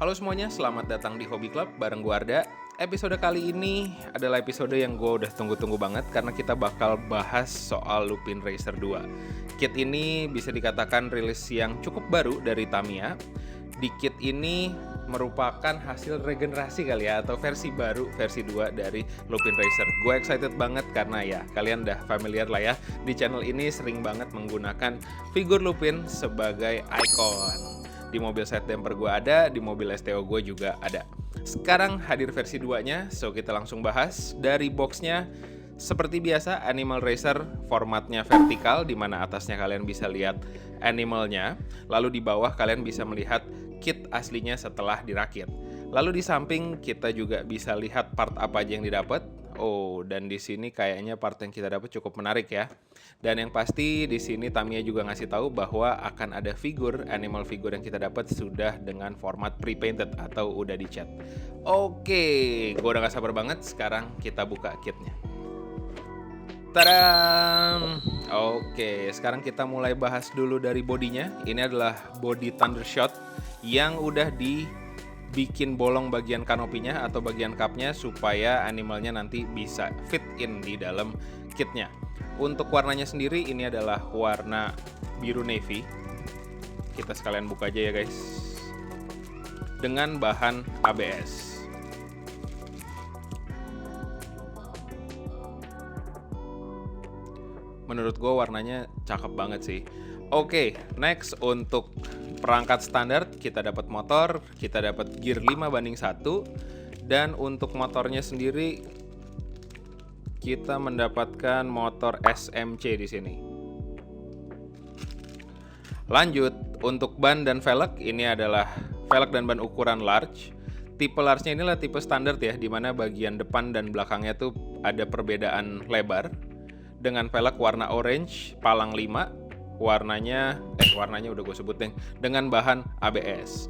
Halo semuanya, selamat datang di Hobby Club bareng gue Arda. Episode kali ini adalah episode yang gue udah tunggu-tunggu banget karena kita bakal bahas soal Lupin Racer 2. Kit ini bisa dikatakan rilis yang cukup baru dari Tamiya. Di kit ini merupakan hasil regenerasi kali ya, atau versi baru, versi 2 dari Lupin Racer. Gue excited banget karena ya kalian udah familiar lah ya, di channel ini sering banget menggunakan figur Lupin sebagai ikon. Di mobil side damper gue ada, di mobil STO gue juga ada. Sekarang hadir versi 2-nya, so kita langsung bahas. Dari boxnya, seperti biasa Animal Racer formatnya vertikal, di mana atasnya kalian bisa lihat animalnya, lalu di bawah kalian bisa melihat kit aslinya setelah dirakit. Lalu di samping kita juga bisa lihat part apa aja yang didapat. Oh, dan di sini kayaknya part yang kita dapat cukup menarik ya. Dan yang pasti di sini Tamiya juga ngasih tahu bahwa akan ada animal figure yang kita dapat sudah dengan format pre-painted atau udah dicat. Oke, gue udah gak sabar banget. Sekarang kita buka kitnya. Tadam! Oke, sekarang kita mulai bahas dulu dari bodinya. Ini adalah body Thundershot yang udah dibikin bolong bagian kanopinya atau bagian cupnya supaya animalnya nanti bisa fit in di dalam kitnya. Untuk warnanya sendiri ini adalah warna biru navy. Kita sekalian buka aja ya guys. Dengan bahan ABS. Menurut gue warnanya cakep banget sih. Oke, next untuk perangkat standar kita dapat motor, kita dapat gear 5:1, dan untuk motornya sendiri kita mendapatkan motor SMC di sini. Lanjut, untuk ban dan velg ini adalah velg dan ban ukuran large. Tipe large-nya inilah tipe standar ya, di mana bagian depan dan belakangnya tuh ada perbedaan lebar. Dengan velg warna orange, palang 5, warnanya udah gue sebutin, dengan bahan ABS.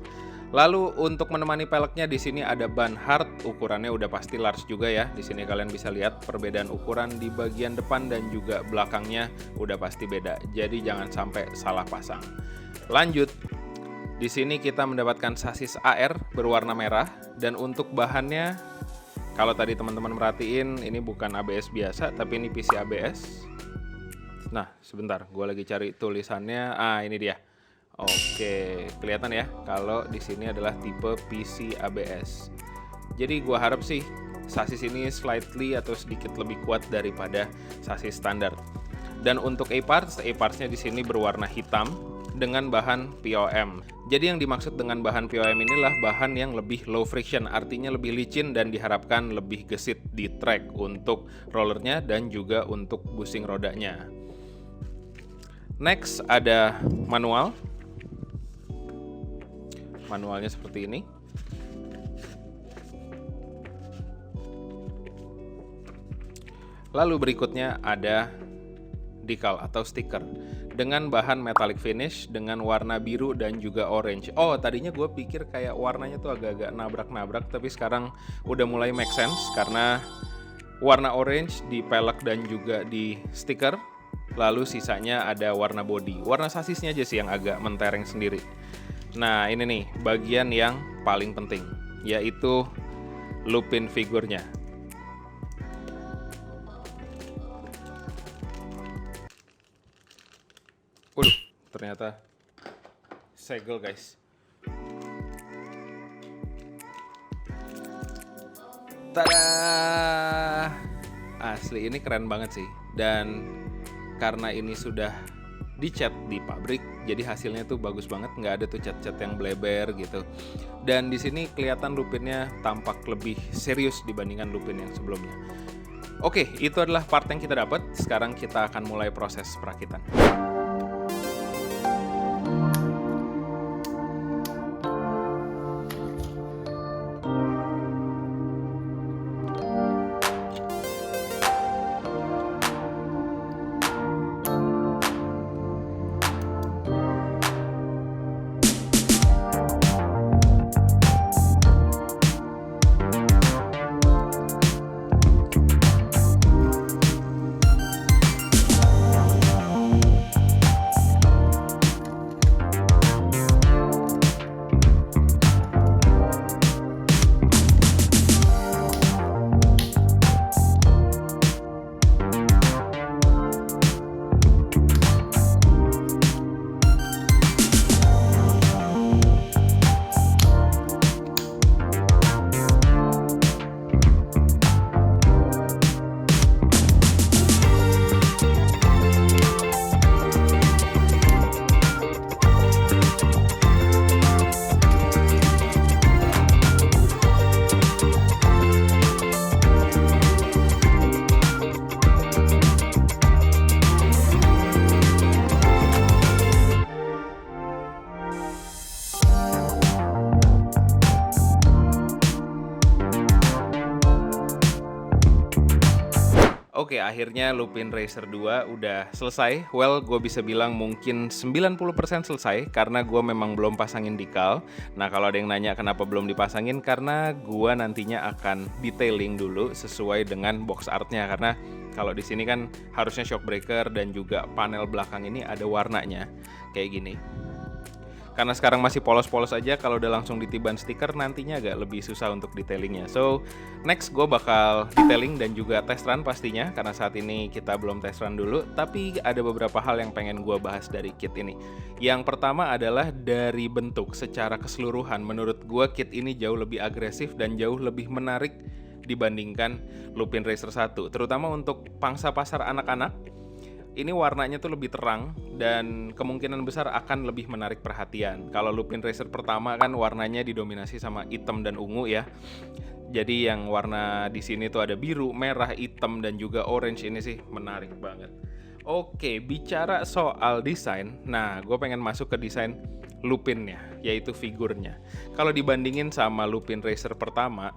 Lalu untuk menemani peleknya di sini ada ban hard, ukurannya udah pasti large juga ya. Di sini kalian bisa lihat perbedaan ukuran di bagian depan dan juga belakangnya udah pasti beda. Jadi jangan sampai salah pasang. Lanjut, di sini kita mendapatkan sasis AR berwarna merah, dan untuk bahannya kalau tadi teman-teman merhatiin ini bukan ABS biasa tapi ini PC ABS. Nah, sebentar, gue lagi cari tulisannya. Ini dia. Oke, kelihatan ya kalau di sini adalah tipe PC ABS. Jadi gua harap sih sasis ini slightly atau sedikit lebih kuat daripada sasis standar. Dan untuk A-parts-nya di sini berwarna hitam dengan bahan POM. Jadi yang dimaksud dengan bahan POM inilah bahan yang lebih low friction, artinya lebih licin dan diharapkan lebih gesit di track untuk rollernya dan juga untuk busing rodanya. Next ada manual. Manualnya seperti ini. Lalu berikutnya ada decal atau stiker dengan bahan metallic finish dengan warna biru dan juga orange. Oh, tadinya gue pikir kayak warnanya tuh agak-agak nabrak-nabrak, tapi sekarang udah mulai make sense karena warna orange di pelek dan juga di stiker. Lalu sisanya ada warna body. Warna sasisnya aja sih yang agak mentereng sendiri. Nah, ini nih bagian yang paling penting, yaitu Lupin figurnya. Ternyata segel guys. Tada! Asli ini keren banget sih. Dan karena ini sudah dicat di pabrik, jadi hasilnya tuh bagus banget, nggak ada tuh cat-cat yang bleber gitu. Dan di sini kelihatan Lupinnya tampak lebih serius dibandingkan Lupin yang sebelumnya. Oke, itu adalah part yang kita dapat. Sekarang kita akan mulai proses perakitan. Oke, akhirnya Lupin Racer 2 udah selesai. Well, gue bisa bilang mungkin 90% selesai karena gue memang belum pasangin decal. Nah, kalau ada yang nanya kenapa belum dipasangin, karena gue nantinya akan detailing dulu sesuai dengan box artnya. Karena kalau di sini kan harusnya shock breaker dan juga panel belakang ini ada warnanya kayak gini. Karena sekarang masih polos-polos aja, kalau udah langsung ditiban stiker nantinya agak lebih susah untuk detailingnya. So, next gue bakal detailing dan juga test run pastinya, karena saat ini kita belum test run dulu. Tapi ada beberapa hal yang pengen gue bahas dari kit ini. Yang pertama adalah dari bentuk secara keseluruhan. Menurut gue kit ini jauh lebih agresif dan jauh lebih menarik dibandingkan Lupin Racer 1. Terutama untuk pangsa pasar anak-anak. Ini warnanya tuh lebih terang dan kemungkinan besar akan lebih menarik perhatian. Kalau Lupin Racer pertama kan warnanya didominasi sama hitam dan ungu ya. Jadi yang warna di sini tuh ada biru, merah, hitam dan juga orange, ini sih menarik banget. Oke, bicara soal desain. Nah, gue pengen masuk ke desain Lupinnya, yaitu figurnya. Kalau dibandingin sama Lupin Racer pertama,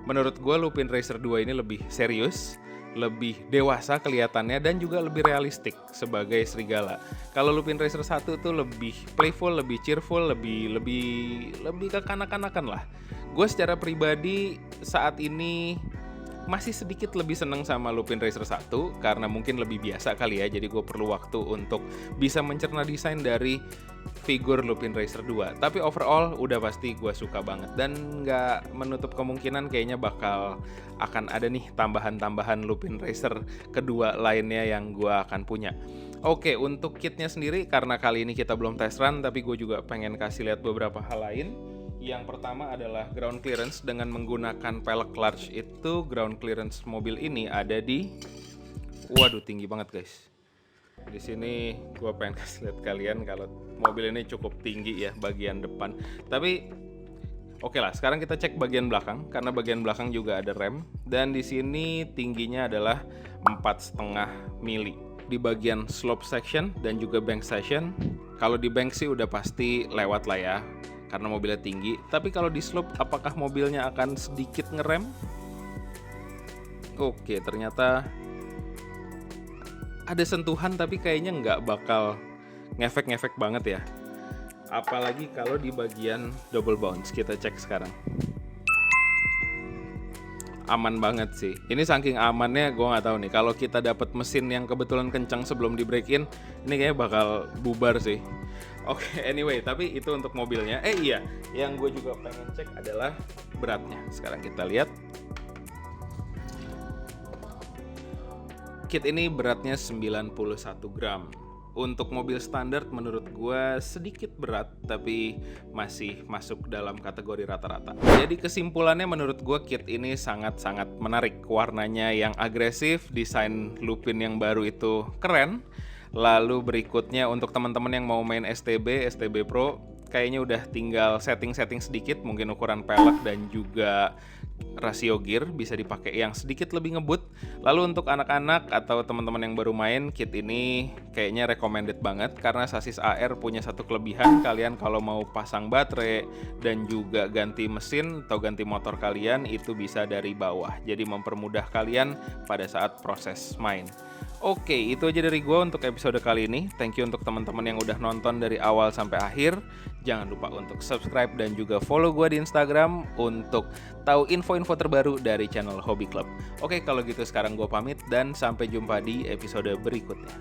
menurut gue Lupin Racer 2 ini lebih serius, lebih dewasa kelihatannya dan juga lebih realistik sebagai serigala. Kalau Lupin Racer 1 tuh lebih playful, lebih cheerful, lebih kekanak-kanakan lah. Gue secara pribadi saat ini masih sedikit lebih seneng sama Lupin Racer 1 karena mungkin lebih biasa kali ya. Jadi gue perlu waktu untuk bisa mencerna desain dari figur Lupin Racer 2. Tapi overall udah pasti gue suka banget dan nggak menutup kemungkinan kayaknya bakal akan ada nih tambahan-tambahan Lupin Racer kedua lainnya yang gue akan punya. Oke, untuk kitnya sendiri karena kali ini kita belum test run, tapi gue juga pengen kasih lihat beberapa hal lain. Yang pertama adalah ground clearance. Dengan menggunakan pelek large itu, ground clearance mobil ini ada di, waduh tinggi banget guys. Di sini gue pengen kasih lihat kalian kalau mobil ini cukup tinggi ya bagian depan. Tapi oke lah, sekarang kita cek bagian belakang karena bagian belakang juga ada rem dan di sini tingginya adalah 4,5 mili. Di bagian slope section dan juga bank section, kalau di bank sih udah pasti lewat lah ya karena mobilnya tinggi. Tapi kalau di slope, apakah mobilnya akan sedikit ngerem? Oke, ternyata ada sentuhan tapi kayaknya nggak bakal ngefek-ngefek banget ya. Apalagi kalau di bagian double bounce. Kita cek sekarang. Aman banget sih. Ini saking amannya gue nggak tahu nih. Kalau kita dapat mesin yang kebetulan kencang sebelum di break in, ini kayaknya bakal bubar sih. Oke, anyway, tapi itu untuk mobilnya. Iya, yang gue juga pengen cek adalah beratnya. Sekarang kita lihat. Kit ini beratnya 91 gram. Untuk mobil standar menurut gue sedikit berat, tapi masih masuk dalam kategori rata-rata. Jadi kesimpulannya menurut gue kit ini sangat-sangat menarik. Warnanya yang agresif, desain Lupin yang baru itu keren. Lalu berikutnya untuk teman-teman yang mau main STB Pro, kayaknya udah tinggal setting-setting sedikit, mungkin ukuran pelek dan juga rasio gear bisa dipakai yang sedikit lebih ngebut. Lalu untuk anak-anak atau teman-teman yang baru main, kit ini kayaknya recommended banget karena sasis AR punya satu kelebihan. Kalian kalau mau pasang baterai dan juga ganti mesin atau ganti motor kalian itu bisa dari bawah, jadi mempermudah kalian pada saat proses main. Oke, itu aja dari gue untuk episode kali ini. Thank you untuk teman-teman yang udah nonton dari awal sampai akhir. Jangan lupa untuk subscribe dan juga follow gue di Instagram untuk tahu info-info terbaru dari channel Hobby Club. Oke, kalau gitu sekarang gue pamit dan sampai jumpa di episode berikutnya.